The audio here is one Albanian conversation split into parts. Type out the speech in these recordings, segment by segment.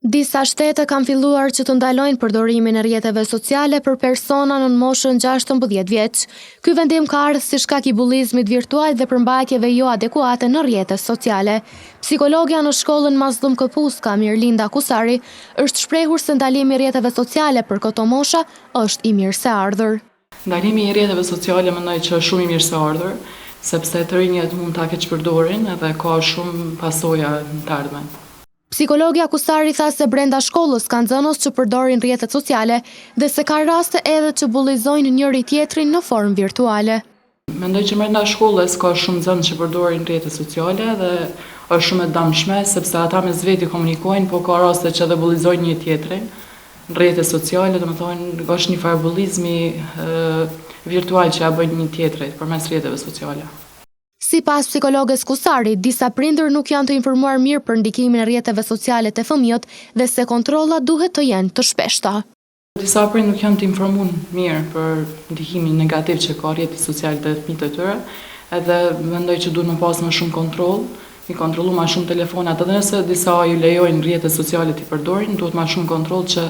Disa shtete kanë filluar që të ndalojnë përdorimin e rrjeteve sociale për persona në moshën 16 vjeç. Ky vendim ka ardhur si shkak i bullizmit virtual dhe përmbajtjeve jo adekuate në rrjetet sociale. Psikologja në shkollën Mazlum Këpuska, Mirlinda Kusari, është shprehur se ndalimi i rrjeteve sociale për këto mosha është i mirëseardhur. Ndalimi i rrjeteve sociale mendoj që është shumë i mirëseardhur, sepse të rinjët mund ta keq përdorin edhe ka shumë pasoja në të ardhmen. Psikologja Kusari tha se brenda shkollës kanë nxënës që përdorin rrjetet sociale dhe se ka raste edhe që bullizojnë njëri tjetrin në formë virtuale. Mendoj që brenda shkollës ka shumë nxënës që përdorin rrjetet sociale dhe është shumë e dëmshme sepse ata mes veti komunikojnë, po ka raste që edhe bullizojnë një tjetrin në rrjetet sociale, domethënë është një farë bullizmi virtual që ja bëjnë një tjetrit përmes rrjeteve sociale. Sipas psikologës Kusari, disa prindër nuk janë të informuar mirë për ndikimin e rrjeteve sociale te fëmijët dhe se kontrollat duhet të jenë të shpeshta. Disa prindër nuk janë të informuar mirë për ndikimin negativ që ka rrjetet sociale te fëmijët e tyre, edhe mendoj që duhet të pas më shumë kontroll, i kontrollu më shumë telefonat, edhe nëse disa ju lejojnë rrjetet sociale të përdorin, duhet më shumë kontroll që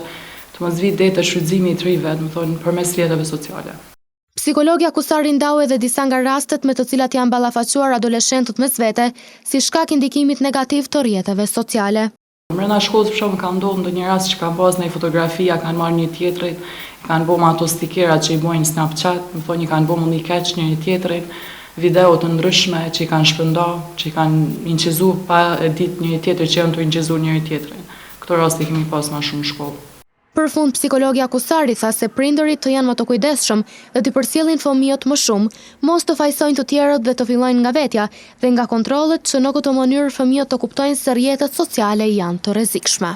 të mos vijë deta shfrytëzimi i tyre, domethënë përmes rrjeteve sociale. Psikologja Kusari ndau edhe disa nga rastet me të cilat janë ballafaquar adoleshentët mes vete si shkak i ndikimit negativ të rrjeteve sociale. Brenda shkollës për shembull ka ndodhur ndonjë rast që kanë pasur një fotografia, kanë marrë një tjetrit, kanë bërë ato stikerat që i bojnë Snapchat, më thonë i kanë bërë mundi keq njëri tjetrit, video të ndryshme që i kanë shpërndar, që i kanë inqizuar pa e ditë njëri tjetri që janë të inqizuar njëri tjetrin. Këto raste kemi pasur më shumë në shkollë. Për fund, psikologja Kusari tha se prindërit të janë më të kujdesshëm dhe të përcjellin fëmijët më shumë, mos të fajsojnë të tjerët dhe të fillojnë nga vetja dhe nga kontrollet që në këtë mënyrë fëmijët të kuptojnë se rrjetet sociale janë të rrezikshme.